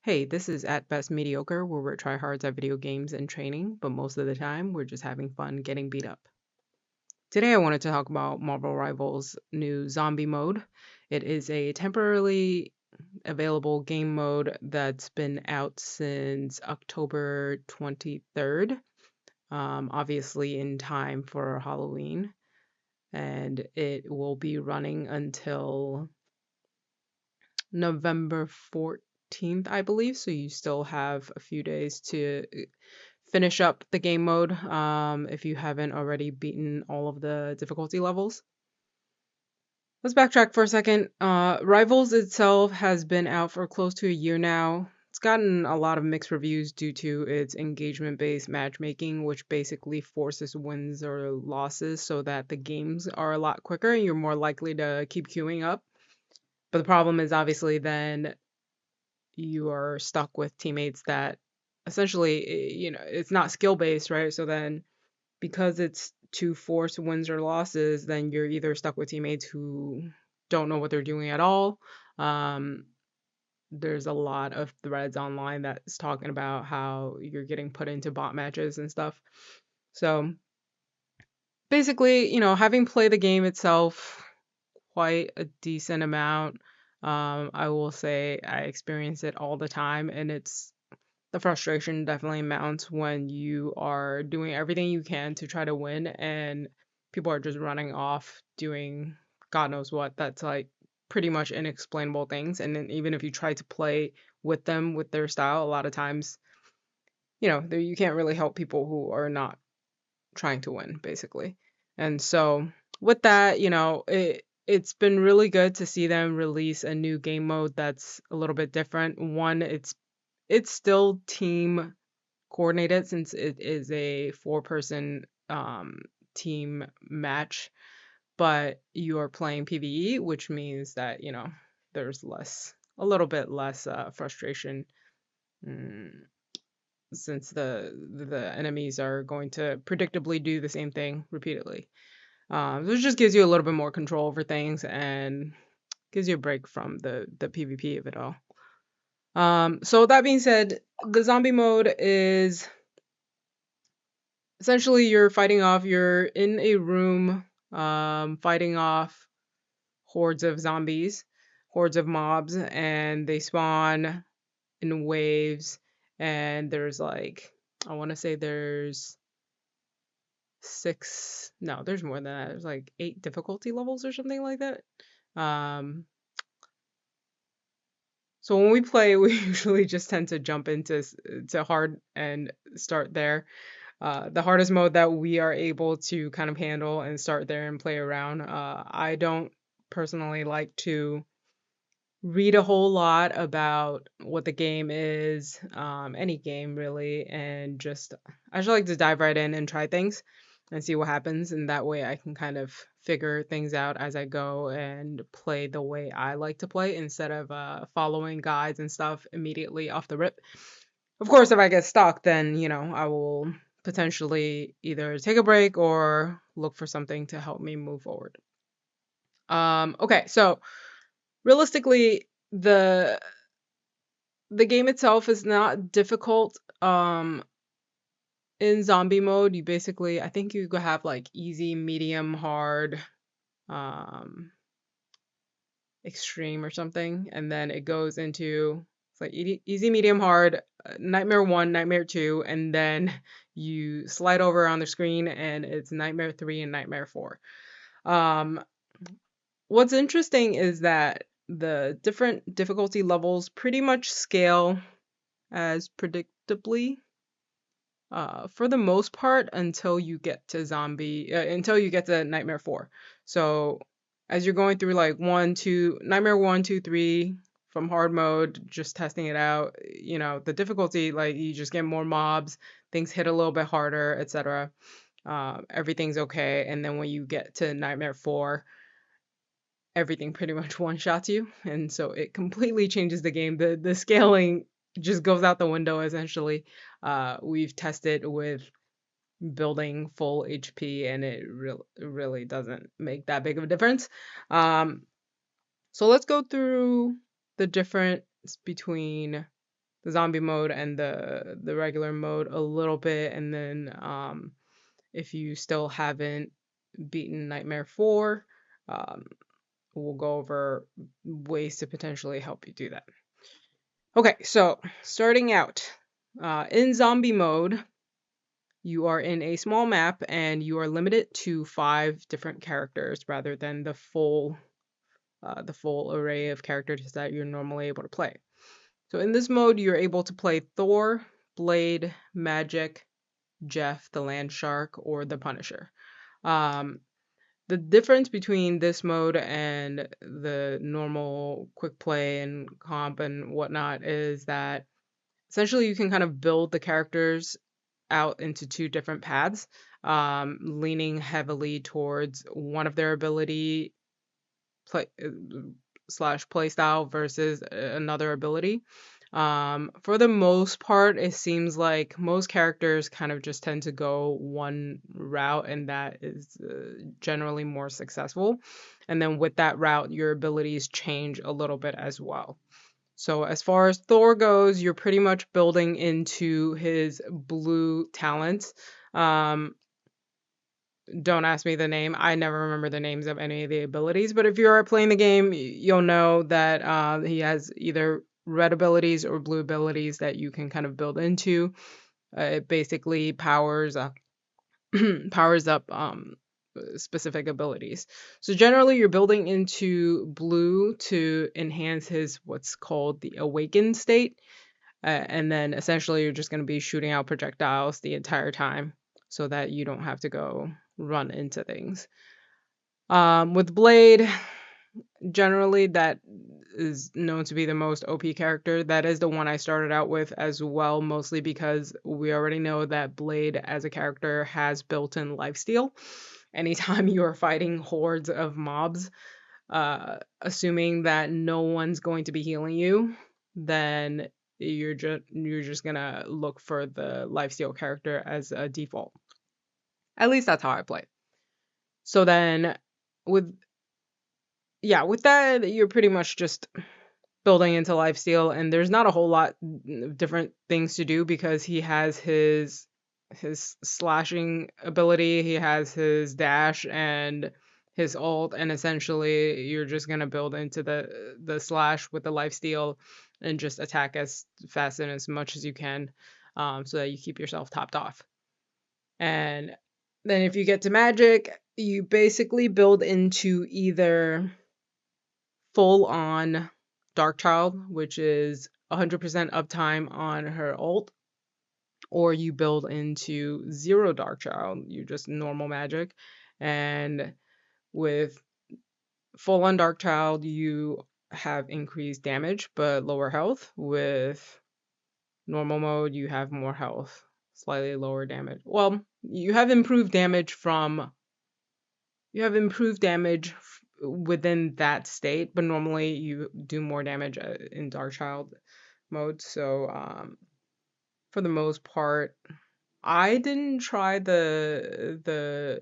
Hey, this is at best mediocre, where we're tryhards at video games and training, but most of the time we're just having fun getting beat up. Today I wanted to talk about Marvel Rivals' new zombie mode. It is a temporarily available game mode that's been out since October 23rd, obviously in time for Halloween, and it will be running until November 14th, I believe. So you still have a few days to finish up the game mode if you haven't already beaten all of the difficulty levels. Let's backtrack for a second. Rivals itself has been out for close to a year now. It's gotten a lot of mixed reviews due to its engagement based matchmaking, which basically forces wins or losses so that the games are a lot quicker and you're more likely to keep queuing up. But the problem is obviously then you are stuck with teammates that essentially, it's not skill based, right? So then because it's to force wins or losses, then you're either stuck with teammates who don't know what they're doing at all. Um, there's a lot of threads online that's talking about how you're getting put into bot matches and stuff. So basically, having played the game itself quite a decent amount, I will say I experience it all the time, and the frustration definitely mounts when you are doing everything you can to try to win and people are just running off doing God knows what. That's like pretty much inexplainable things. And then even if you try to play with them with their style, a lot of times, you can't really help people who are not trying to win, basically. And so with that, it's been really good to see them release a new game mode that's a little bit different. One, it's still team coordinated since it is a four-person team match, but you are playing PvE, which means that, there's a little bit less frustration, mm, since the enemies are going to predictably do the same thing repeatedly. So it just gives you a little bit more control over things and gives you a break from the PvP of it all. So that being said, the zombie mode is essentially you're in a room, fighting off hordes of zombies, hordes of mobs, and they spawn in waves. And there's like, I want to say there's six, no, there's more than that. There's like eight difficulty levels or something like that. Um, so when we play, we usually just tend to jump to hard and start there. The hardest mode that we are able to kind of handle and start there and play around. I don't personally like to read a whole lot about what the game is, any game really, and I just like to dive right in and try things and see what happens. And that way I can kind of figure things out as I go and play the way I like to play instead of following guides and stuff immediately off the rip. Of course, if I get stuck, then, I will potentially either take a break or look for something to help me move forward. Okay, so realistically, the game itself is not difficult. In zombie mode, you basically, I think you could have like easy, medium, hard, um, extreme or something, and then it goes into it's like easy, medium, hard, nightmare 1, nightmare 2, and then you slide over on the screen and it's nightmare 3 and nightmare 4. Um, what's interesting is that the different difficulty levels pretty much scale as predictably, for the most part, until you get to nightmare 4. So as you're going through like nightmare 1, 2, 3 from hard mode, just testing it out, the difficulty, like you just get more mobs, things hit a little bit harder, etc. Everything's okay. And then when you get to nightmare 4, everything pretty much one shots you. And so it completely changes the game. The scaling just goes out the window essentially. We've tested with building full HP and it really doesn't make that big of a difference. So let's go through the difference between the zombie mode and the regular mode a little bit, and then if you still haven't beaten Nightmare 4, um, we'll go over ways to potentially help you do that. Okay, so starting out in zombie mode, you are in a small map and you are limited to 5 different characters rather than the full array of characters that you're normally able to play. So in this mode, you're able to play Thor, Blade, Magic, Jeff, the Land Shark, or the Punisher. Um, the difference between this mode and the normal quick play and comp and whatnot is that essentially you can kind of build the characters out into 2 different paths, leaning heavily towards one of their ability play slash play style versus another ability. For the most part, it seems like most characters kind of just tend to go one route, and that is generally more successful. And then with that route, your abilities change a little bit as well. So as far as Thor goes, you're pretty much building into his blue talents. Um, don't ask me the name. I never remember the names of any of the abilities, but if you're playing the game, you'll know that he has either red abilities or blue abilities that you can kind of build into. It basically powers up powers up specific abilities. So generally you're building into blue to enhance his what's called the awakened state. And then essentially you're just going to be shooting out projectiles the entire time so that you don't have to go run into things. With Blade, generally that is known to be the most OP character. That is the one I started out with as well, mostly because we already know that Blade as a character has built-in lifesteal. Anytime you are fighting hordes of mobs, assuming that no one's going to be healing you, then you're just gonna look for the lifesteal character as a default. At least that's how I play. So then with with that, you're pretty much just building into lifesteal, and there's not a whole lot of different things to do because he has his slashing ability, he has his dash and his ult, and essentially you're just gonna build into the slash with the lifesteal and just attack as fast and as much as you can, so that you keep yourself topped off. And then if you get to magic, you basically build into either full on Darkchild, which is 100% uptime on her ult, or you build into zero Darkchild, you just normal magic. And with full on Darkchild, you have increased damage but lower health. With normal mode, you have more health, slightly lower damage. Well, you have improved damage within that state, but normally you do more damage in Darkchild mode. So for the most part, I didn't try the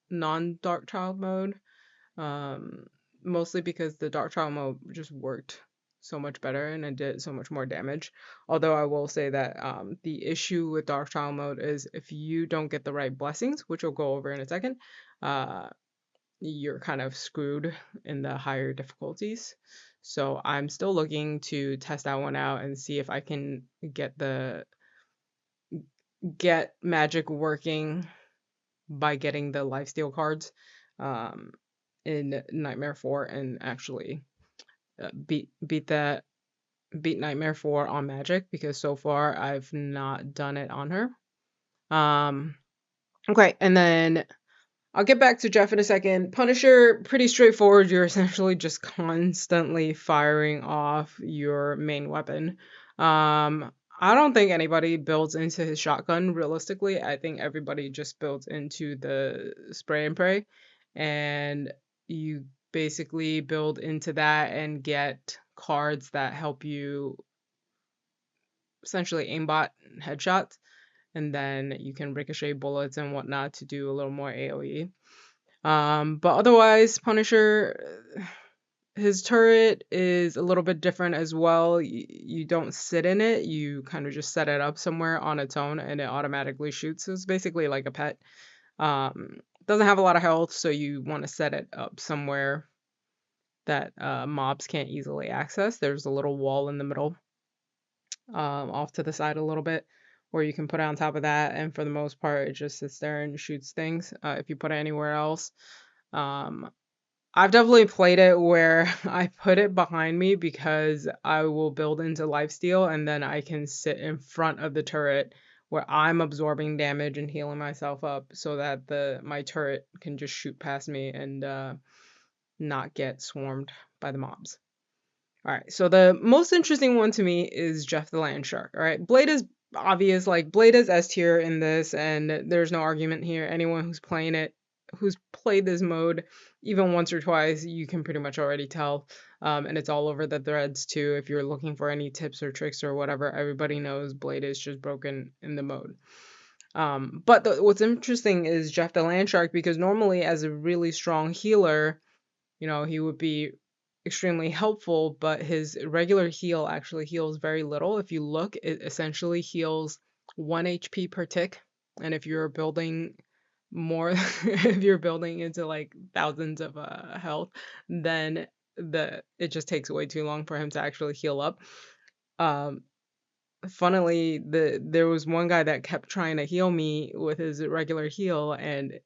non Darkchild mode, mostly because the Darkchild mode just worked so much better and it did so much more damage. Although I will say that the issue with Darkchild mode is if you don't get the right blessings, which we'll go over in a second, you're kind of screwed in the higher difficulties. So I'm still looking to test that one out and see if I can get magic working by getting the lifesteal cards in Nightmare 4 and actually beat Nightmare 4 on magic, because so far I've not done it on her. Okay, and then I'll get back to Jeff in a second. Punisher, pretty straightforward. You're essentially just constantly firing off your main weapon. I don't think anybody builds into his shotgun realistically. I think everybody just builds into the spray and pray. And you basically build into that and get cards that help you essentially aimbot headshots. And then you can ricochet bullets and whatnot to do a little more AoE. But otherwise, Punisher, His turret is a little bit different as well. You don't sit in it, you kind of just set it up somewhere on its own and it automatically shoots. So it's basically like a pet. Doesn't have a lot of health, so you want to set it up somewhere that mobs can't easily access. There's a little wall in the middle, off to the side a little bit, where you can put it on top of that, and for the most part, it just sits there and shoots things. If you put it anywhere else, um, I've definitely played it where I put it behind me because I will build into lifesteal and then I can sit in front of the turret where I'm absorbing damage and healing myself up so that the my turret can just shoot past me and not get swarmed by the mobs. All right, so the most interesting one to me is Jeff the Land Shark. All right, Blade is obvious, like Blade is S tier in this, and there's no argument here. Anyone who's playing it, who's played this mode even once or twice, you can pretty much already tell. And it's all over the threads too. If you're looking for any tips or tricks or whatever, everybody knows Blade is just broken in the mode. But what's interesting is Jeff the Land Shark because normally as a really strong healer, he would be extremely helpful, but his regular heal actually heals very little. If you look, it essentially heals 1 HP per tick. And if you're building more, if you're building into like thousands of health, then it just takes way too long for him to actually heal up. Um, Funnily, there was one guy that kept trying to heal me with his regular heal, and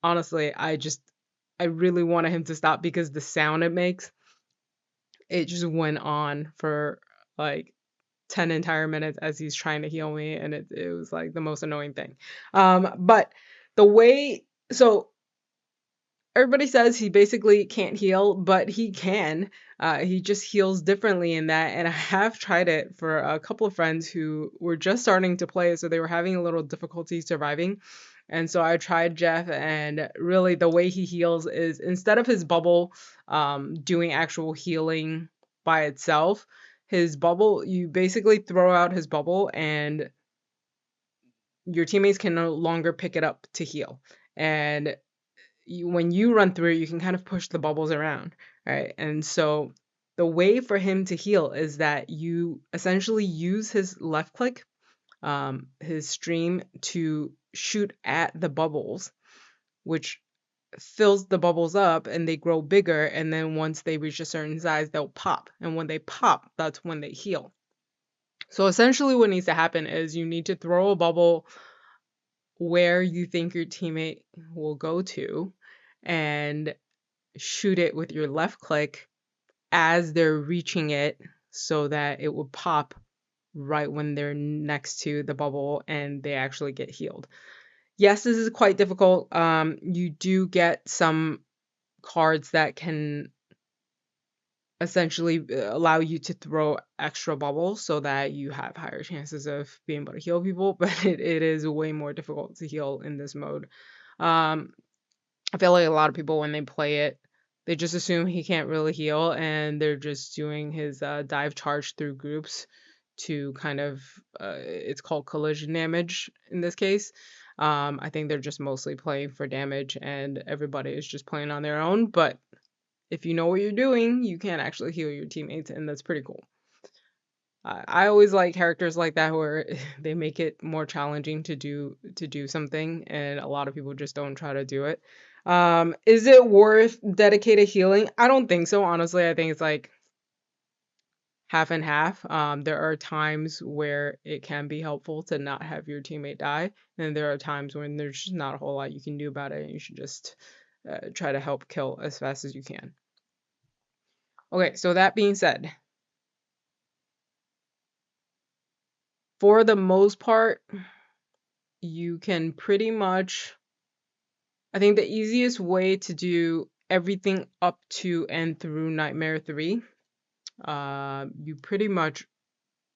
honestly, I really wanted him to stop because the sound it makes, it just went on for like 10 entire minutes as he's trying to heal me, and it was like the most annoying thing. But the way, so everybody says he basically can't heal, but he can. He just heals differently in that. And I have tried it for a couple of friends who were just starting to play, so they were having a little difficulty surviving. And so I tried Jeff, and really the way he heals is instead of his bubble doing actual healing by itself, his bubble, you basically throw out his bubble, and your teammates can no longer pick it up to heal. And when you run through it, you can kind of push the bubbles around, right? And so the way for him to heal is that you essentially use his left click, his stream, to shoot at the bubbles, which fills the bubbles up and they grow bigger. And then once they reach a certain size, they'll pop. And when they pop, that's when they heal. So essentially, what needs to happen is you need to throw a bubble where you think your teammate will go to and shoot it with your left click as they're reaching it so that it would pop right when they're next to the bubble and they actually get healed. Yes, this is quite difficult. You do get some cards that can essentially allow you to throw extra bubbles so that you have higher chances of being able to heal people, but it is way more difficult to heal in this mode. Um, I feel like a lot of people, when they play it, they just assume he can't really heal, and they're just doing his dive charge through groups to kind of, it's called collision damage in this case. I think they're just mostly playing for damage, and everybody is just playing on their own. But if you know what you're doing, you can actually heal your teammates, and that's pretty cool. I always like characters like that where they make it more challenging to do something, and a lot of people just don't try to do it. Is it worth dedicated healing? I don't think so, honestly. I think it's like half and half. There are times where it can be helpful to not have your teammate die, and there are times when there's just not a whole lot you can do about it, and you should just try to help kill as fast as you can. Okay, so that being said, for the most part, you can pretty much, I think the easiest way to do everything up to and through Nightmare 3, you pretty much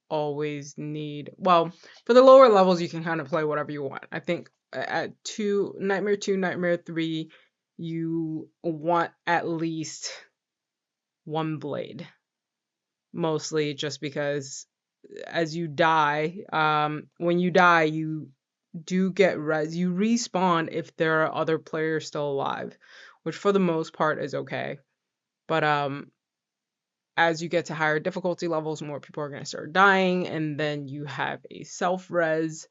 always need, well, for the lower levels, you can kind of play whatever you want. I think at Nightmare 2, Nightmare 3, you want at least one blade, mostly just because as you die, when you die, you do get you respawn if there are other players still alive, which for the most part is okay. But as you get to higher difficulty levels, more people are going to start dying, and then you have a self res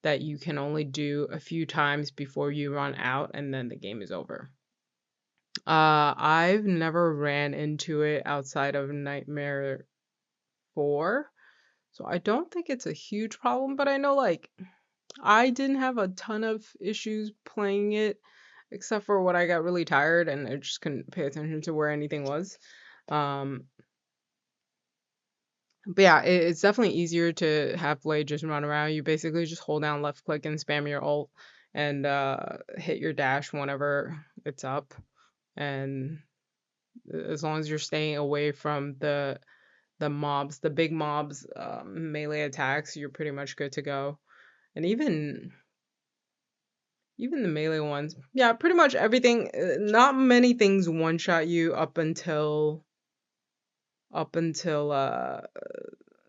that you can only do a few times before you run out, and then the game is over. I've never ran into it outside of Nightmare 4, so I don't think it's a huge problem, but I know like I didn't have a ton of issues playing it, except for when I got really tired and I just couldn't pay attention to where anything was. Um, but yeah, it's definitely easier to have Blade just run around. You basically just hold down left click and spam your ult and hit your dash whenever it's up. And as long as you're staying away from the mobs, the big mobs, melee attacks, you're pretty much good to go. And even the melee ones, yeah, pretty much everything. Not many things one shot you up until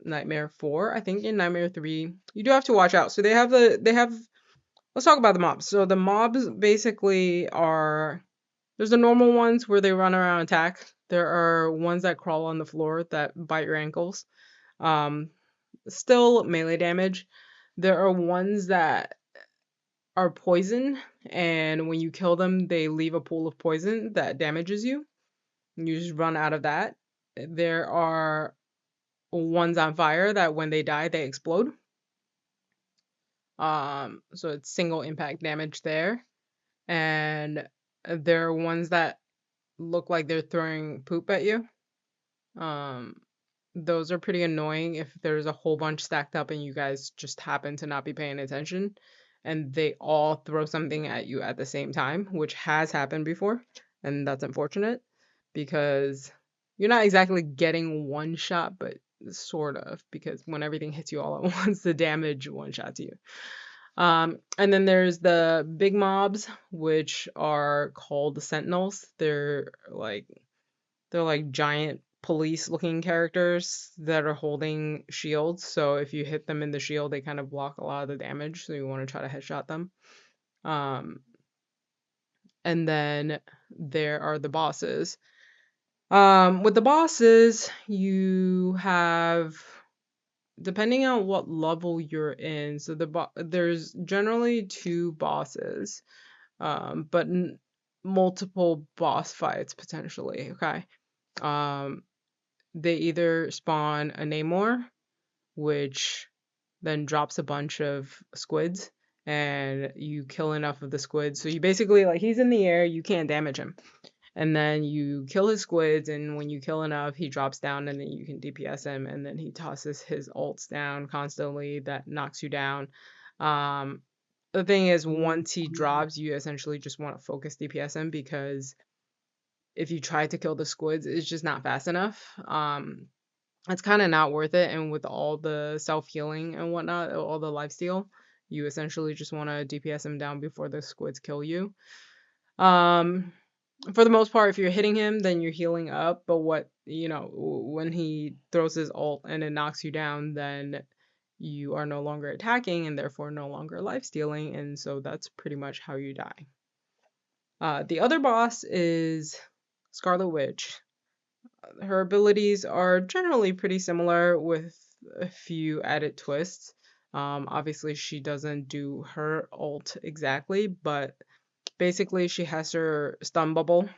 Nightmare 4. I think in Nightmare 3, you do have to watch out. So they have. Let's talk about the mobs. So the mobs basically are, there's the normal ones where they run around and attack. There are ones that crawl on the floor that bite your ankles. Um, Still melee damage. There are ones that are poison, and when you kill them, they leave a pool of poison that damages you. You just run out of that. There are ones on fire that when they die, they explode. So it's single impact damage there. And there are ones that look like they're throwing poop at you. Um, those are pretty annoying if there's a whole bunch stacked up and you guys just happen to not be paying attention and they all throw something at you at the same time, which has happened before. And that's unfortunate because you're not exactly getting one shot, but sort of, because when everything hits you all at once, the damage one shots you. And then there's the big mobs, which are called the Sentinels. They're like giant police looking characters that are holding shields. So if you hit them in the shield, they kind of block a lot of the damage. So you want to try to headshot them. Um, and then there are the bosses. With the bosses, you have, depending on what level you're in. So there's generally two bosses, but multiple boss fights potentially. Okay. Um, they either spawn a Namor, which then drops a bunch of squids, and you kill enough of the squids. So you basically, like, he's in the air, you can't damage him. And then you kill his squids, and when you kill enough, he drops down, and then you can DPS him, and then he tosses his ults down constantly that knocks you down. Um, the thing is, once he drops, you essentially just want to focus DPS him because if you try to kill the squids, it's just not fast enough. It's kind of not worth it. And with all the self healing and whatnot, all the lifesteal, you essentially just want to DPS him down before the squids kill you. Um, for the most part, if you're hitting him, then you're healing up. But when he throws his ult and it knocks you down, then you are no longer attacking and therefore no longer lifestealing. And so that's pretty much how you die. The other boss is Scarlet Witch. Her abilities are generally pretty similar with a few added twists. Obviously, she doesn't do her ult exactly, but basically, she has her stun bubble,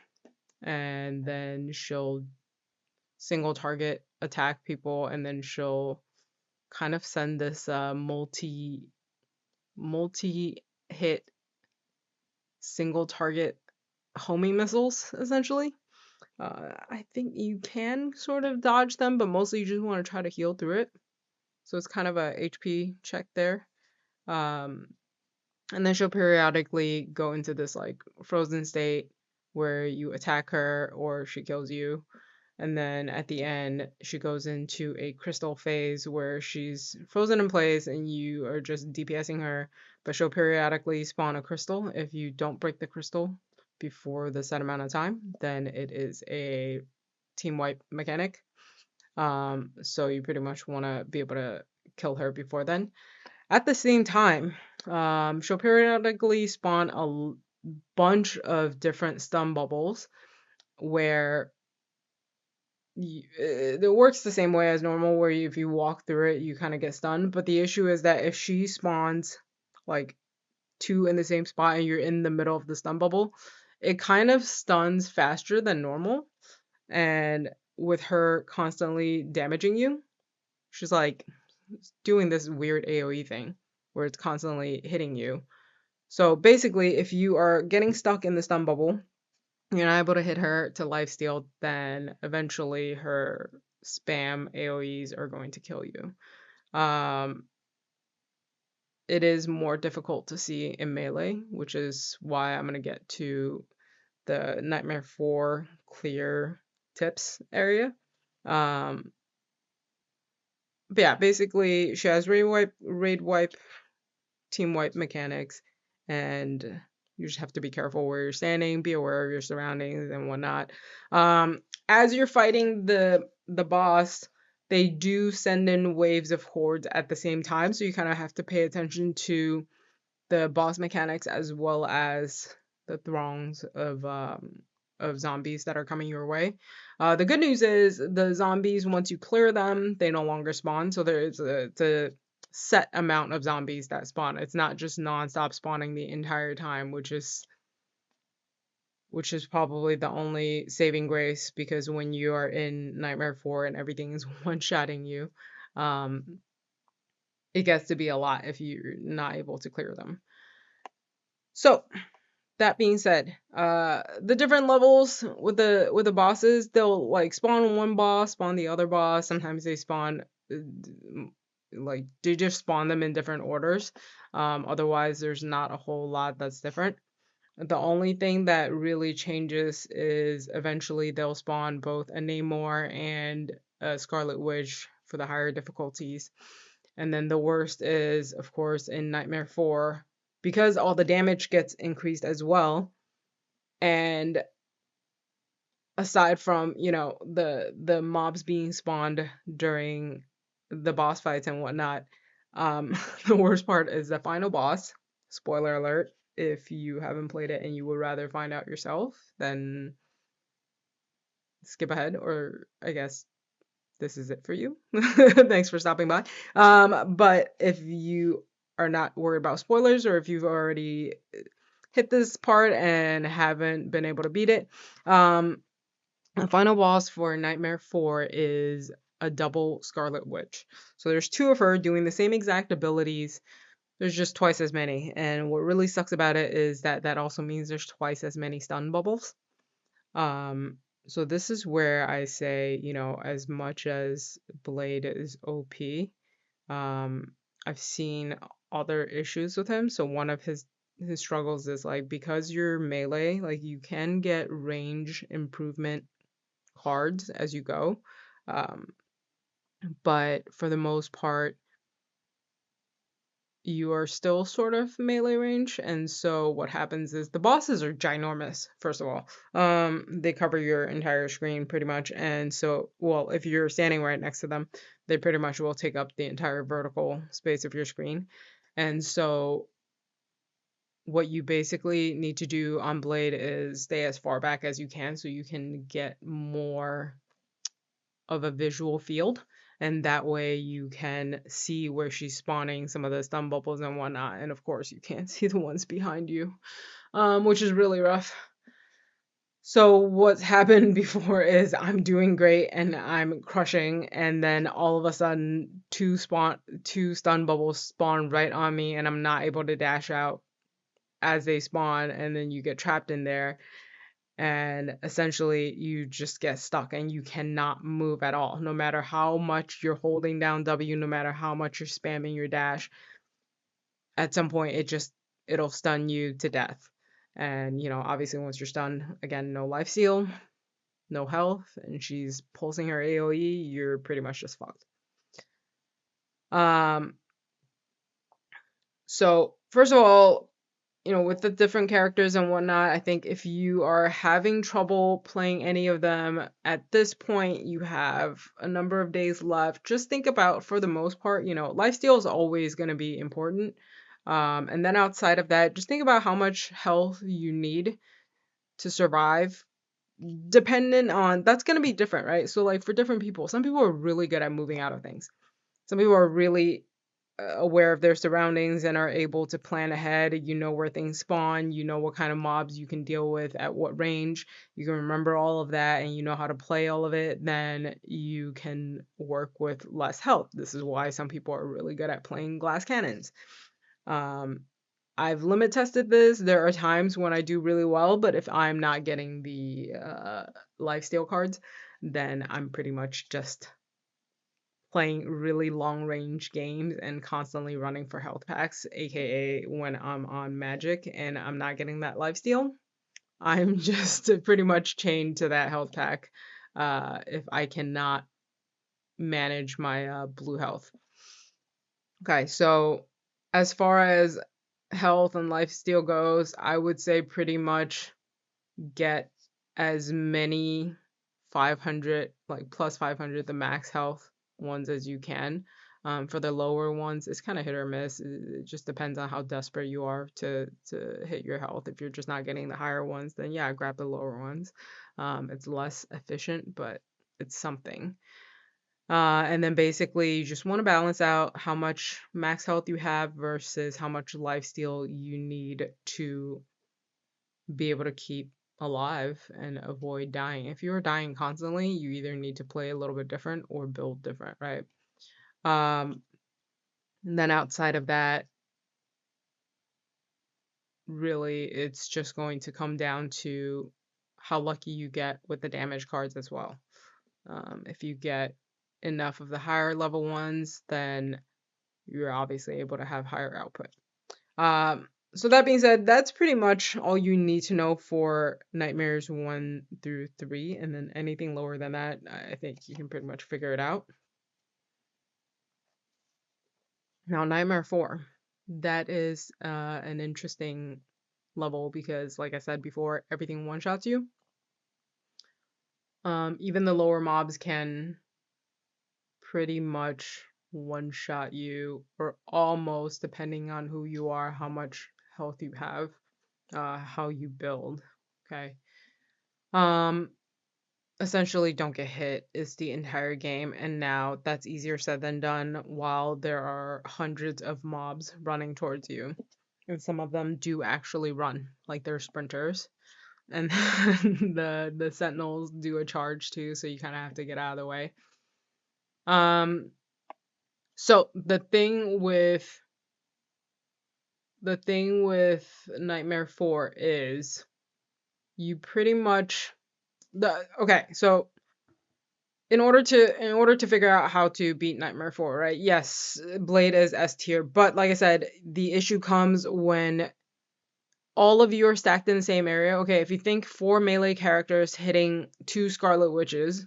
and then she'll single target attack people, and then she'll kind of send this multi hit single target homing missiles, essentially. I think you can sort of dodge them, but mostly you just want to try to heal through it. So it's kind of a HP check there. Um, and then she'll periodically go into this like frozen state where you attack her or she kills you. And then at the end, she goes into a crystal phase where she's frozen in place and you are just DPSing her, but she'll periodically spawn a crystal. If you don't break the crystal before the set amount of time, then it is a team wipe mechanic. So you pretty much want to be able to kill her before then. At the same time, she'll periodically spawn a bunch of different stun bubbles where it works the same way as normal, where if you walk through it, you kind of get stunned. But the issue is that if she spawns like two in the same spot and you're in the middle of the stun bubble, it kind of stuns faster than normal. And with her constantly damaging you, she's like doing this weird AoE thing where it's constantly hitting you. So basically, if you are getting stuck in the stun bubble, you're not able to hit her to lifesteal, then eventually her spam AoEs are going to kill you. Um, it is more difficult to see in melee, which is why I'm going to get to the Nightmare 4 clear tips area. Um, but yeah, basically she has raid wipe, team wipe mechanics, and you just have to be careful where you're standing, be aware of your surroundings and whatnot. As you're fighting the boss, they do send in waves of hordes at the same time, so you kind of have to pay attention to the boss mechanics as well as the throngs of zombies that are coming your way. The good news is the zombies, once you clear them, they no longer spawn. So there's a set amount of zombies that spawn. It's not just nonstop spawning the entire time, which is probably the only saving grace, because when you are in Nightmare 4 and everything is one-shotting you, it gets to be a lot if you're not able to clear them. So that being said, the different levels with the bosses, they'll like spawn one boss, spawn the other boss. Sometimes they spawn like they just spawn them in different orders. Otherwise, there's not a whole lot that's different. The only thing that really changes is eventually they'll spawn both a Namor and a Scarlet Witch for the higher difficulties. And then the worst is, of course, in Nightmare 4, because all the damage gets increased as well. And aside from, the mobs being spawned during the boss fights and whatnot, the worst part is the final boss. Spoiler alert, if you haven't played it and you would rather find out yourself, then skip ahead, or I guess this is it for you. Thanks for stopping by. But if you are not worried about spoilers, or if you've already hit this part and haven't been able to beat it, the final boss for Nightmare 4 is a double Scarlet Witch. So there's two of her doing the same exact abilities. There's just twice as many. And what really sucks about it is that that also means there's twice as many stun bubbles. So this is where I say, as much as Blade is OP, I've seen other issues with him. So one of his struggles is like, because you're melee, like you can get range improvement cards as you go. But for the most part, you are still sort of melee range. And so what happens is the bosses are ginormous, first of all. They cover your entire screen pretty much. And so, well, if you're standing right next to them, they pretty much will take up the entire vertical space of your screen. And so what you basically need to do on Blade is stay as far back as you can so you can get more of a visual field, and that way you can see where she's spawning some of the stun bubbles and whatnot. And of course you can't see the ones behind you, which is really rough. So what's happened before is I'm doing great and I'm crushing, and then all of a sudden two stun bubbles spawn right on me and I'm not able to dash out as they spawn, and then you get trapped in there, and essentially you just get stuck and you cannot move at all. No matter how much you're holding down W, no matter how much you're spamming your dash, at some point it'll stun you to death. And obviously once you're stunned, again, no life steal, no health, and she's pulsing her AoE, you're pretty much just fucked. So first of all, with the different characters and whatnot, I think if you are having trouble playing any of them at this point, you have a number of days left. Just think about, for the most part, lifesteal is always going to be important. And then outside of that, just think about how much health you need to survive dependent on, that's going to be different, right? So like for different people, some people are really good at moving out of things. Some people are really aware of their surroundings and are able to plan ahead. You know where things spawn, you know what kind of mobs you can deal with at what range. You can remember all of that and you know how to play all of it. Then you can work with less health. This is why some people are really good at playing glass cannons. Um, I've limit tested this. There are times when I do really well, but if I'm not getting the lifesteal cards, then I'm pretty much just playing really long range games and constantly running for health packs, aka when I'm on Magic and I'm not getting that lifesteal, I'm just pretty much chained to that health pack if I cannot manage my blue health. Okay, so as far as health and lifesteal goes, I would say pretty much get as many 500, like plus 500, the max health ones as you can. For the lower ones, it's kind of hit or miss. It just depends on how desperate you are to hit your health. If you're just not getting the higher ones, then yeah, grab the lower ones. It's less efficient, but it's something. And then basically, you just want to balance out how much max health you have versus how much lifesteal you need to be able to keep alive and avoid dying. If you're dying constantly, you either need to play a little bit different or build different, right? And then outside of that, really, it's just going to come down to how lucky you get with the damage cards as well. If you get enough of the higher level ones, then you're obviously able to have higher output. So that being said, that's pretty much all you need to know for Nightmares 1 through 3, and then anything lower than that, I think you can pretty much figure it out. Now, Nightmare 4, that is an interesting level because, like I said before, everything one-shots you. Even the lower mobs can pretty much one-shot you, or almost, depending on who you are, how much health you have, how you build. Okay. Um, Essentially don't get hit is the entire game, and now that's easier said than done while there are hundreds of mobs running towards you. And some of them do actually run, like they're sprinters. And the sentinels do a charge too, so you kind of have to get out of the way. So the thing with Nightmare 4 is you pretty much okay, so in order to figure out how to beat Nightmare 4, right? Yes, Blade is S tier, but like I said, the issue comes when all of you are stacked in the same area. Okay, if you think 4 melee characters hitting 2 Scarlet Witches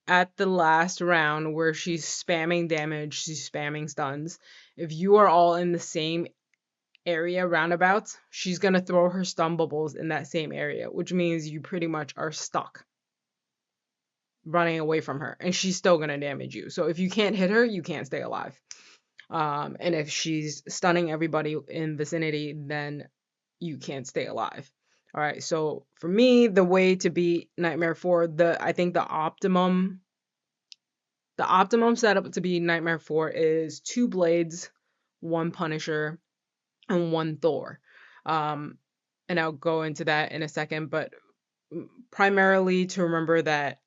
at the last round where she's spamming damage, she's spamming stuns. If you are all in the same area roundabouts, she's gonna throw her stun bubbles in that same area, which means you pretty much are stuck running away from her, and she's still gonna damage you. So if you can't hit her, you can't stay alive. And if she's stunning everybody in vicinity, then you can't stay alive. All right. So for me, the way to beat Nightmare 4, I think the optimum setup to beat Nightmare 4 is 2 Blades, 1 Punisher, and 1 Thor. And I'll go into that in a second, but primarily to remember that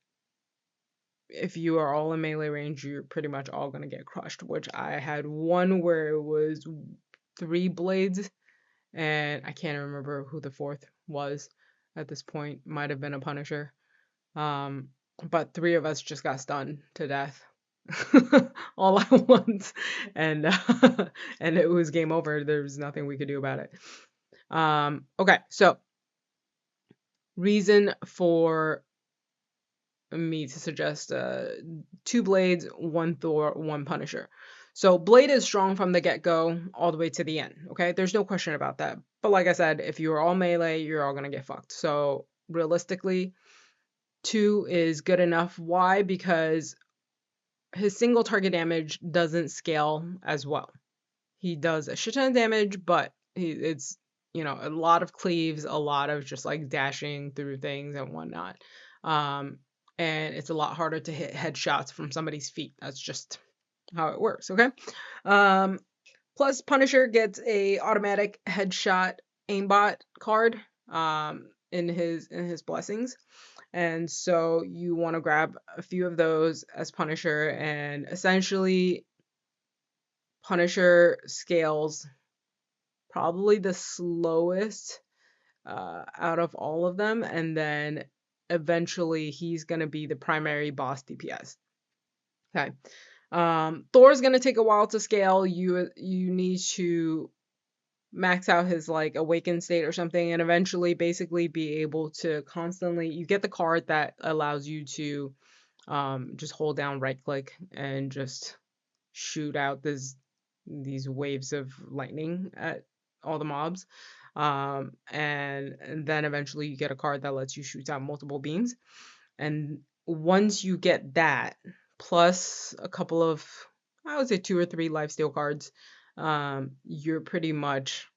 if you are all in melee range, you're pretty much all going to get crushed, which I had one where it was 3 Blades, and I can't remember who the 4th was at this point. Might have been a Punisher. But 3 of us just got stunned to death all at once, and and it was game over. There was nothing we could do about it. Okay, so reason for me to suggest 2 Blades, 1 Thor, 1 Punisher. So Blade is strong from the get-go all the way to the end, okay? There's no question about that. But like I said, if you're all melee, you're all going to get fucked. So realistically, 2 is good enough. Why? Because his single target damage doesn't scale as well. He does a shit ton of damage, but it's a lot of cleaves, a lot of just like dashing through things and whatnot. Um, and it's a lot harder to hit headshots from somebody's feet. That's just how it works, okay? Um, Plus, Punisher gets a automatic headshot aimbot card in his blessings. And so you want to grab a few of those as Punisher, and essentially Punisher scales probably the slowest out of all of them, and then eventually he's gonna be the primary boss DPS. Okay. Thor's gonna take a while to scale. You need to max out his like awakened state or something, and eventually basically be able to constantly, you get the card that allows you to just hold down right click and just shoot out these waves of lightning at all the mobs. And then eventually you get a card that lets you shoot out multiple beams. And once you get that, plus a couple of, I would say 2 or 3 lifesteal cards, you're pretty much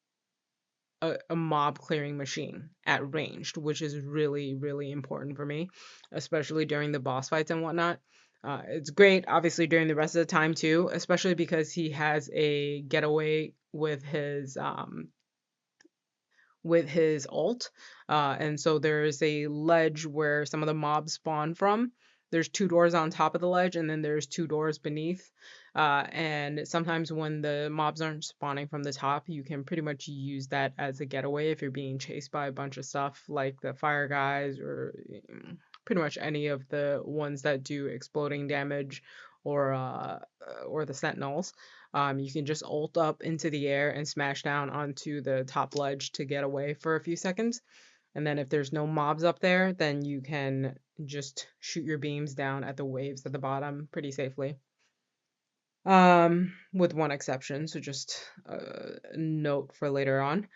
a mob clearing machine at ranged, which is really, really important for me, especially during the boss fights and whatnot. It's great, obviously, during the rest of the time too, especially because he has a getaway with his ult. And so there's a ledge where some of the mobs spawn from. There's 2 doors on top of the ledge, and then there's 2 doors beneath. And sometimes when the mobs aren't spawning from the top, you can pretty much use that as a getaway if you're being chased by a bunch of stuff like the fire guys or pretty much any of the ones that do exploding damage or the sentinels. You can just ult up into the air and smash down onto the top ledge to get away for a few seconds. And then if there's no mobs up there, then you can just shoot your beams down at the waves at the bottom pretty safely. With one exception, so just a note for later on.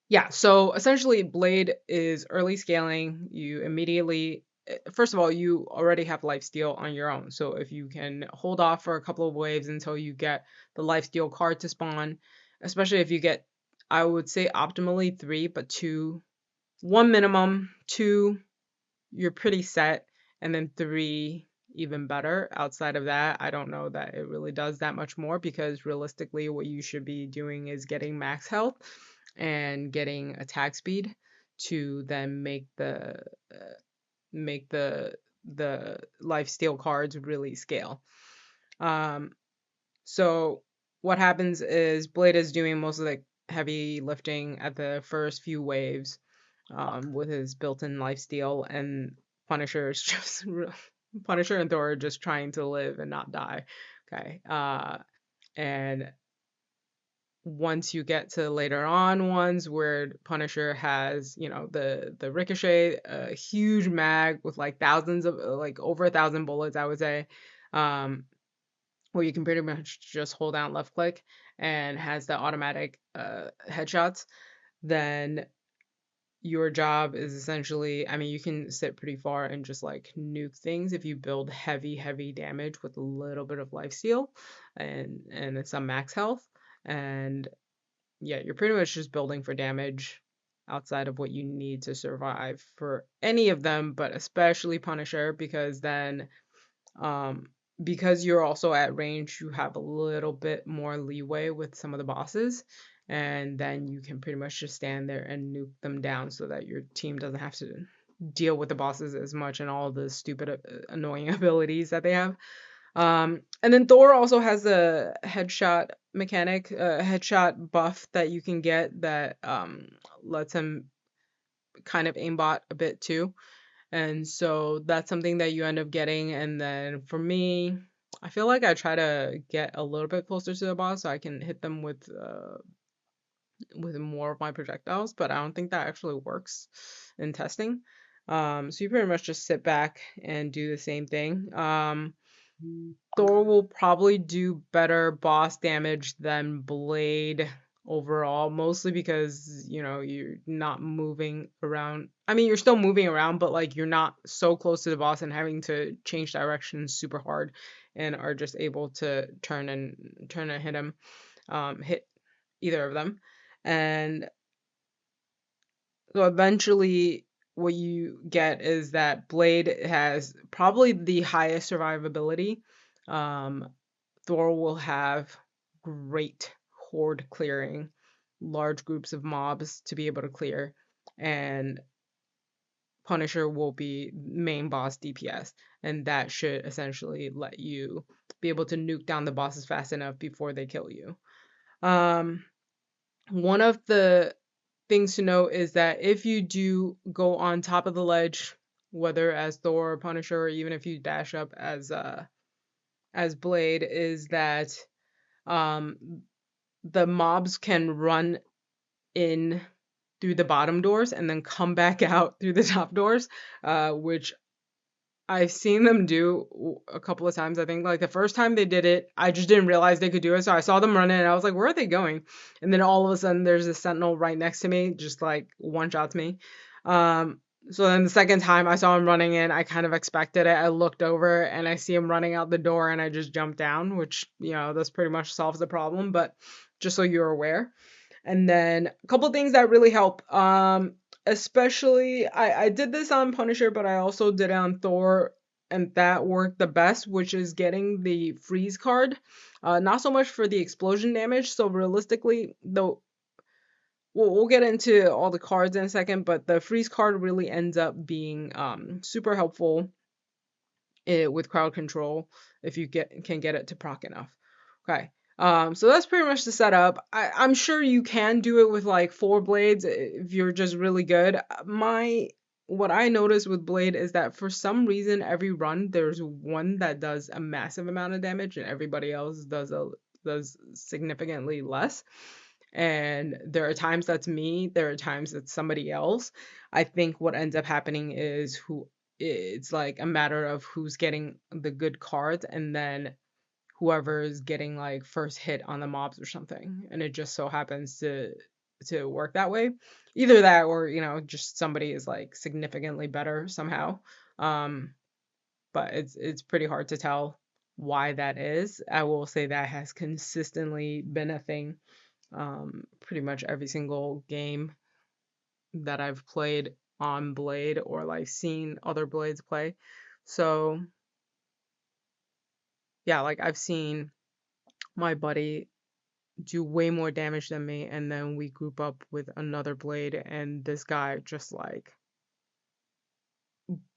Yeah, so essentially Blade is early scaling. You immediately, first of all, you already have lifesteal on your own. So if you can hold off for a couple of waves until you get the lifesteal card to spawn, especially if you get, I would say optimally 3, but 2, 1 minimum, 2, you're pretty set, and then 3 even better. Outside of that, I don't know that it really does that much more, because realistically what you should be doing is getting max health and getting attack speed to then make the life steal cards really scale. So what happens is Blade is doing most of the heavy lifting at the first few waves with his built-in lifesteal, and Punisher is just Punisher and Thor are just trying to live and not die. Okay. And once you get to later on ones where Punisher has, the ricochet, a huge mag with like thousands of like over 1,000 bullets, I would say, where you can pretty much just hold down left click and has the automatic headshots, then your job is essentially, I mean, you can sit pretty far and just like nuke things if you build heavy, heavy damage with a little bit of life steal and some max health. And yeah, you're pretty much just building for damage outside of what you need to survive for any of them, but especially Punisher, because then um because you're also at range, you have a little bit more leeway with some of the bosses, and then you can pretty much just stand there and nuke them down so that your team doesn't have to deal with the bosses as much and all the stupid annoying abilities that they have. And then Thor also has a headshot mechanic, headshot buff that you can get that lets him kind of aimbot a bit too. And so that's something that you end up getting. And then for me, I feel like I try to get a little bit closer to the boss so I can hit them with more of my projectiles, but I don't think that actually works in testing. So you pretty much just sit back and do the same thing. Thor will probably do better boss damage than Blade overall, mostly because, you're not moving around. I mean, you're still moving around, but like you're not so close to the boss and having to change directions super hard, and are just able to turn and hit him. Hit either of them. And so eventually, what you get is that Blade has probably the highest survivability. Um, Thor will have great horde clearing, large groups of mobs to be able to clear, and Punisher will be main boss DPS, and that should essentially let you be able to nuke down the bosses fast enough before they kill you. Um, One of the things to note is that if you do go on top of the ledge, whether as Thor or Punisher, or even if you dash up as Blade, is that um, the mobs can run in through the bottom doors and then come back out through the top doors, which I've seen them do a couple of times. I think like the first time they did it, I just didn't realize they could do it. So I saw them running and I was like, where are they going? And then all of a sudden there's a sentinel right next to me, just like one shots me. Um, so then the second time I saw him running in, I kind of expected it. I looked over and I see him running out the door and I just jumped down, which, this pretty much solves the problem, but just so you're aware. And then a couple things that really help. Especially I did this on Punisher, but I also did it on Thor, and that worked the best, which is getting the freeze card. Not so much for the explosion damage. So realistically, though, we'll get into all the cards in a second, but the freeze card really ends up being super helpful with crowd control if you can get it to proc enough. Okay. So that's pretty much the setup. I'm sure you can do it with like 4 blades if you're just really good. What I noticed with Blade is that for some reason every run there's one that does a massive amount of damage and everybody else does significantly less. And there are times that's me, there are times that's somebody else. I think what ends up happening is who it's like a matter of who's getting the good cards and then whoever is getting like first hit on the mobs or something, and it just so happens to work that way. Either that or just somebody is like significantly better somehow. um but it's pretty hard to tell why that is. I will say that has consistently been a thing pretty much every single game that I've played on Blade or like seen other Blades play. So yeah, like I've seen my buddy do way more damage than me, and then we group up with another Blade, and this guy just like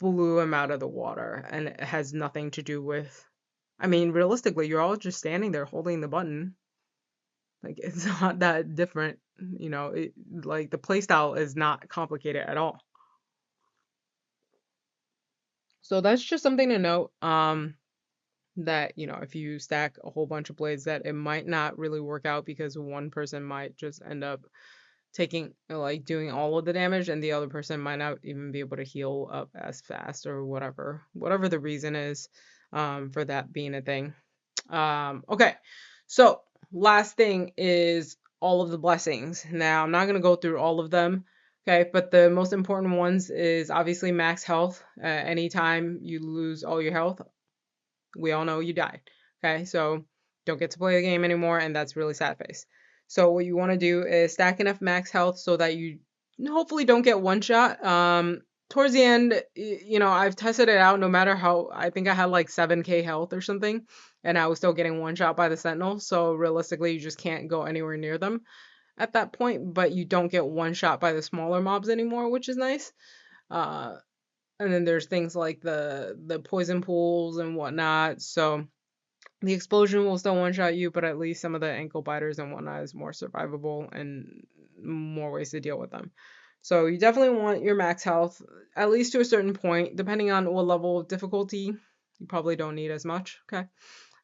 blew him out of the water, and it has nothing to do with. I mean, realistically, you're all just standing there holding the button. Like it's not that different, like the playstyle is not complicated at all. So that's just something to note. That if you stack a whole bunch of blades, that it might not really work out because one person might just end up taking like doing all of the damage and the other person might not even be able to heal up as fast or whatever the reason is for that being a thing. Okay, so last thing is all of the blessings. Now I'm not going to go through all of them. Okay, but the most important ones is obviously max health. Anytime you lose all your health, we all know you died. Okay, so don't get to play the game anymore, and that's really sad face. So what you want to do is stack enough max health so that you hopefully don't get one shot. Towards the end, I've tested it out. No matter how, I think I had like 7k health or something, and I was still getting one shot by the sentinel. So realistically, you just can't go anywhere near them at that point. But you don't get one shot by the smaller mobs anymore, which is nice. Uh, and then there's things like the poison pools and whatnot. So the explosion will still one shot you, but at least some of the ankle biters and whatnot is more survivable and more ways to deal with them. So you definitely want your max health, at least to a certain point. Depending on what level of difficulty, you probably don't need as much. Okay.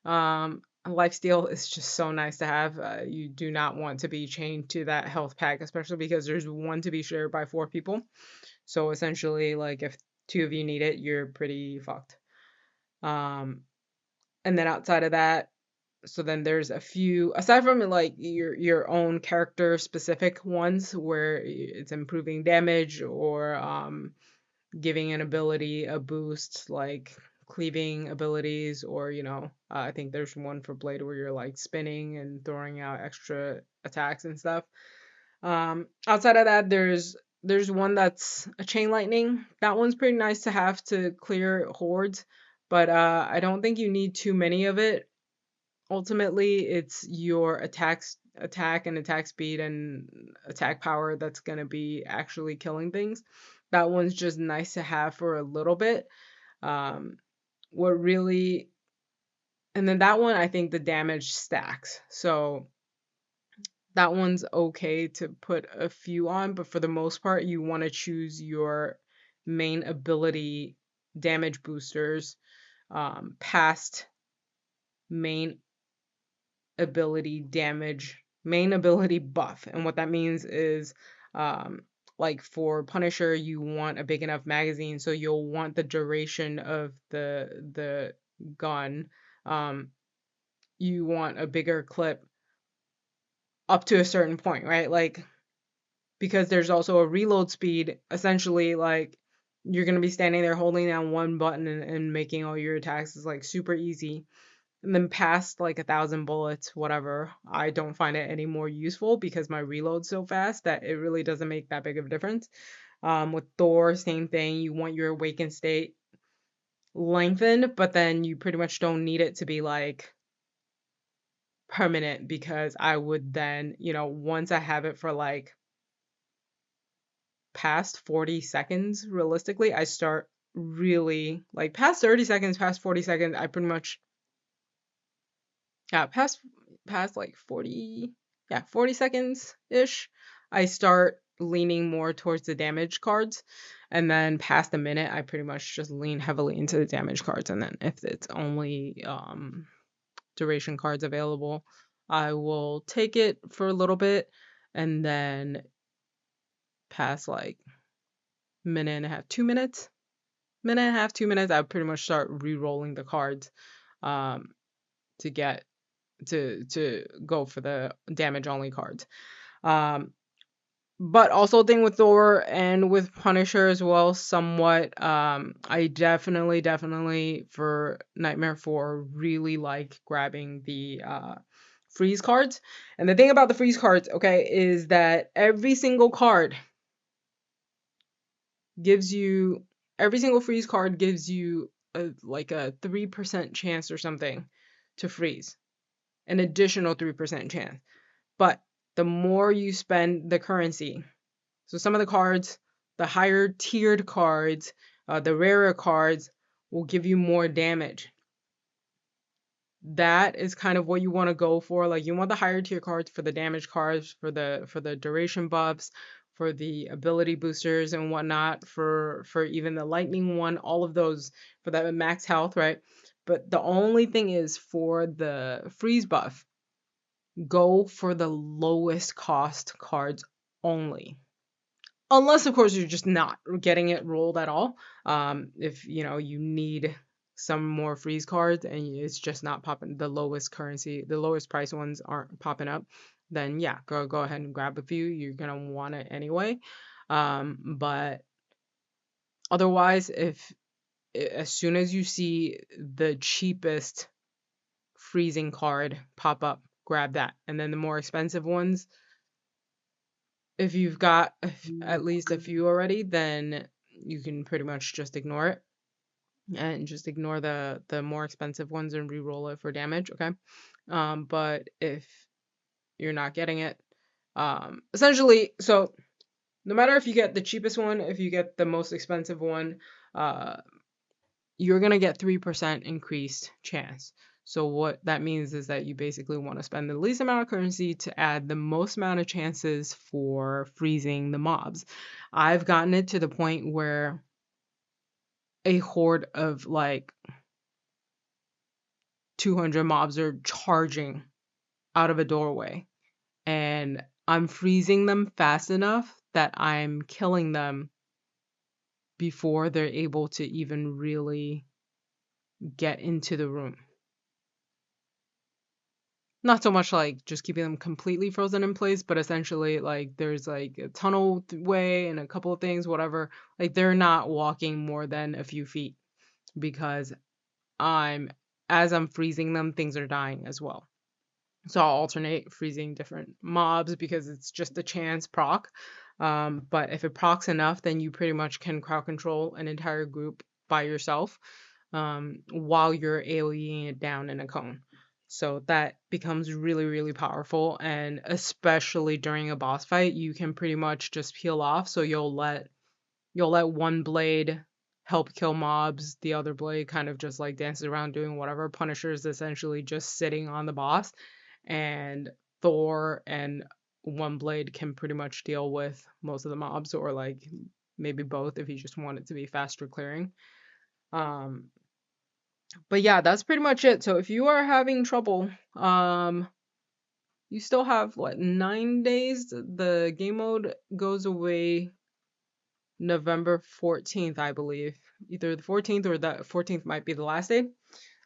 Lifesteal is just so nice to have. You do not want to be chained to that health pack, especially because there's one to be shared by 4 people. So essentially, like if 2 of you need it, you're pretty fucked. And then outside of that, so then there's a few aside from like your own character specific ones where it's improving damage or giving an ability a boost like cleaving abilities, or I think there's one for Blade where you're like spinning and throwing out extra attacks and stuff. Outside of that, there's one that's a chain lightning. That one's pretty nice to have to clear hordes, but I don't think you need too many of it. Ultimately, it's your attack and attack speed and attack power that's gonna be actually killing things. That one's just nice to have for a little bit. Um, what really, and then that one, I think the damage stacks. So that one's okay to put a few on, but for the most part, you want to choose your main ability damage boosters past main main ability buff. And what that means is, um, like for Punisher, you want a big enough magazine, so you'll want the duration of the gun. Um, you want a bigger clip up to a certain point, right? Like, because there's also a reload speed. Essentially, like, you're gonna be standing there holding down one button and making all your attacks is like super easy. And then past like 1,000 bullets, whatever, I don't find it any more useful because my reload's so fast that it really doesn't make that big of a difference. With Thor, same thing. You want your awakened state lengthened, but then you pretty much don't need it to be like permanent, because I would then, once I have it for like past 40 seconds, realistically, I start really like past 30 seconds, past 40 seconds, I pretty much, yeah, past like 40, yeah, 40 seconds ish, I start leaning more towards the damage cards. And then past a minute, I pretty much just lean heavily into the damage cards. And then if it's only duration cards available, I will take it for a little bit, and then past like minute and a half, 2 minutes, minute and a half, 2 minutes, I would pretty much start re-rolling the cards um, to get to go for the damage only cards. But also thing with Thor and with Punisher as well, somewhat. I definitely for Nightmare 4 really like grabbing the freeze cards. And the thing about the freeze cards, okay, is that every single freeze card gives you like a 3% chance or something to freeze, an additional 3% chance. But the more you spend the currency, so some of the cards, the higher tiered cards, the rarer cards will give you more damage. That is kind of what you want to go for. Like, you want the higher tier cards for the damage cards, for the duration buffs, for the ability boosters and whatnot, for even the lightning one, all of those for that max health, right? But the only thing is, for the freeze buff, go for the lowest cost cards only. Unless, of course, you're just not getting it rolled at all. If you need some more freeze cards and it's just not popping, the lowest price ones aren't popping up, then yeah, go ahead and grab a few. You're gonna want it anyway. But otherwise, if as soon as you see the cheapest freezing card pop up, grab that. And then the more expensive ones, if you've got at least a few already, then you can pretty much just ignore it and just ignore the more expensive ones and re-roll it for damage, okay? But if you're not getting it, essentially, so no matter if you get the cheapest one, if you get the most expensive one, you're gonna get 3% increased chance. So what that means is that you basically want to spend the least amount of currency to add the most amount of chances for freezing the mobs. I've gotten it to the point where a horde of like 200 mobs are charging out of a doorway, and I'm freezing them fast enough that I'm killing them before they're able to even really get into the room. Not so much like just keeping them completely frozen in place, but essentially like there's like a tunnel way and a couple of things, whatever. Like, they're not walking more than a few feet, because I'm as I'm freezing them, things are dying as well. So I'll alternate freezing different mobs because it's just a chance proc. But if it procs enough, then you pretty much can crowd control an entire group by yourself, while you're AoEing it down in a cone. So that becomes really, really powerful. And especially during a boss fight, you can pretty much just peel off. So you'll let one blade help kill mobs, the other blade kind of just like dances around doing whatever. Punisher's essentially just sitting on the boss, and Thor and one blade can pretty much deal with most of the mobs, or like maybe both if you just want it to be faster clearing. Um, but yeah, that's pretty much it. So if you are having trouble, you still have what, 9 days? The game mode goes away November 14th, I believe. Either the 14th or the 14th might be the last day.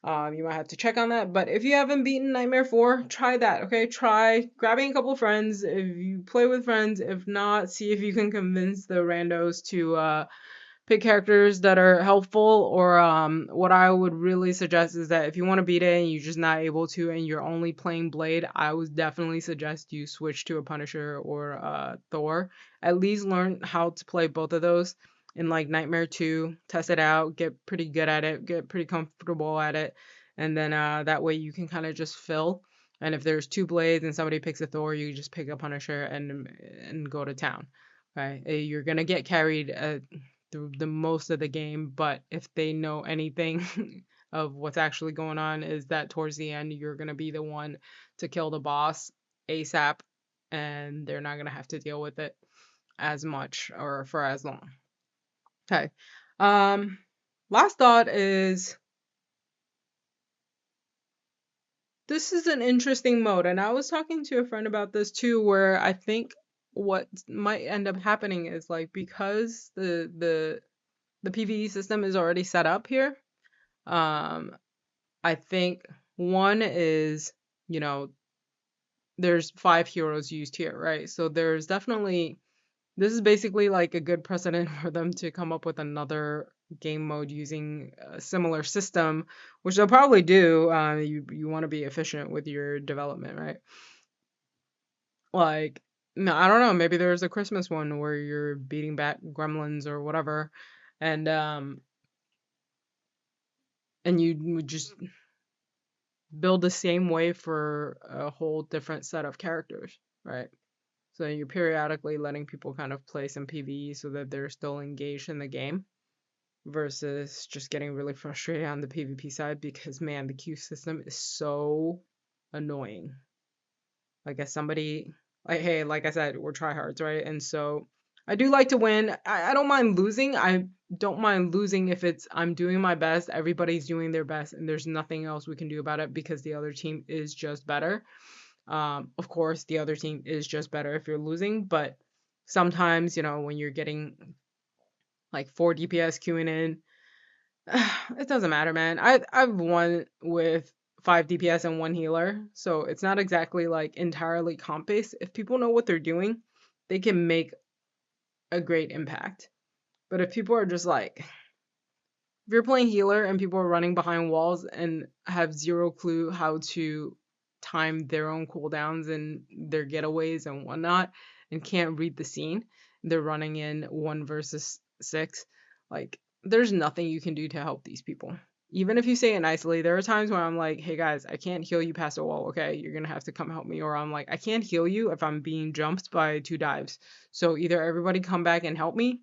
You might have to check on that. But if you haven't beaten Nightmare 4, try that, okay? Try grabbing a couple friends if you play with friends. If not, see if you can convince the randos to pick characters that are helpful. Or what I would really suggest is that if you want to beat it and you're just not able to and you're only playing Blade, I would definitely suggest you switch to a Punisher or Thor. At least learn how to play both of those in like Nightmare 2, test it out, get pretty good at it, get pretty comfortable at it, and then that way you can kind of just fill. And if there's two blades and somebody picks a Thor, you just pick a Punisher and go to town. Right? You're gonna get carried through the most of the game, but if they know anything of what's actually going on, is that towards the end you're gonna be the one to kill the boss ASAP, and they're not gonna have to deal with it as much or for as long. Okay. Um, Last thought is this is an interesting mode, and I was talking to a friend about this too, where I think what might end up happening is like because the PvE system is already set up here. I think one is, you know, there's 5 heroes used here, right? So there's definitely this is basically like a good precedent for them to come up with another game mode using a similar system, which they'll probably do. You want to be efficient with your development, right? Like, no, I don't know. Maybe there's a Christmas one where you're beating back gremlins or whatever, and you would just build the same way for a whole different set of characters, right? So you're periodically letting people kind of play some PvE so that they're still engaged in the game versus just getting really frustrated on the PvP side because man, the queue system is so annoying. Like as somebody like hey, like I said, we're tryhards, right? And so I do like to win. I don't mind losing. I don't mind losing if it's I'm doing my best, everybody's doing their best, and there's nothing else we can do about it because the other team is just better. Of course, the other team is just better if you're losing, but sometimes, when you're getting like 4 DPS queuing in, it doesn't matter, man. I've won with 5 DPS and 1 healer, so it's not exactly like entirely comp based. If people know what they're doing, they can make a great impact. But if people are just like, if you're playing healer and people are running behind walls and have zero clue how to time their own cooldowns and their getaways and whatnot and can't read the scene, they're running in 1 versus 6, like there's nothing you can do to help these people. Even if you say it nicely, there are times where I'm like, hey guys, I can't heal you past a wall, okay? You're gonna have to come help me. Or I'm like, I can't heal you if I'm being jumped by 2 dives. So either everybody come back and help me,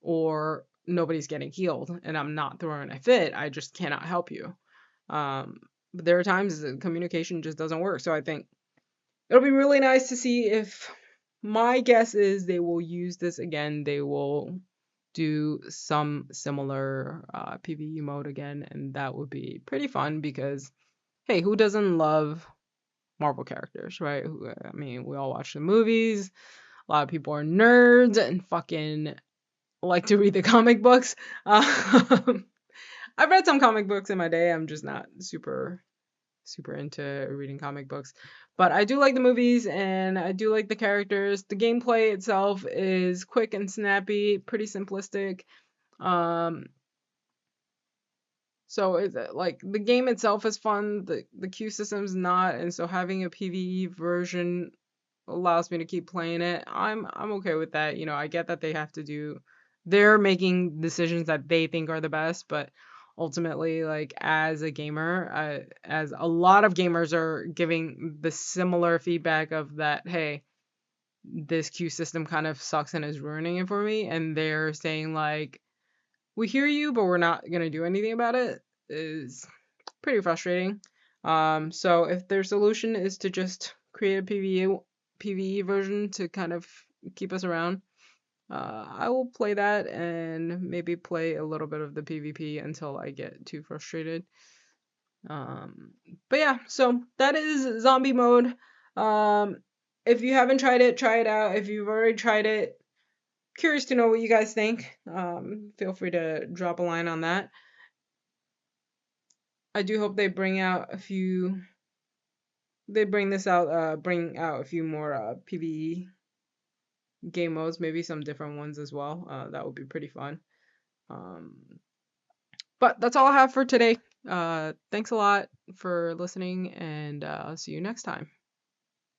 or nobody's getting healed and I'm not throwing a fit. I just cannot help you. But there are times that communication just doesn't work. So I think it'll be really nice to see if my guess is they will use this again. They will do some similar PvE mode again, and that would be pretty fun because, hey, who doesn't love Marvel characters, right? I mean, we all watch the movies. A lot of people are nerds and fucking like to read the comic books. I've read some comic books in my day. I'm just not super into reading comic books. But I do like the movies and I do like the characters. The gameplay itself is quick and snappy, pretty simplistic. Um So it's like the game itself is fun, the queue system's not, and so having a PvE version allows me to keep playing it. I'm okay with that. You know, I get that they're making decisions that they think are the best, but ultimately, like as a gamer, as a lot of gamers are giving the similar feedback of that, hey, this queue system kind of sucks and is ruining it for me, and they're saying like, we hear you, but we're not gonna do anything about it, is pretty frustrating. So if their solution is to just create a PvE version to kind of keep us around, I will play that and maybe play a little bit of the PvP until I get too frustrated. Um, but yeah, so that is zombie mode. Um, if you haven't tried it, try it out. If you've already tried it, curious to know what you guys think. Feel free to drop a line on that. I do hope they bring out a few more PvE game modes, maybe some different ones as well. That would be pretty fun. Um, but that's all I have for today. Thanks a lot for listening, and I'll see you next time.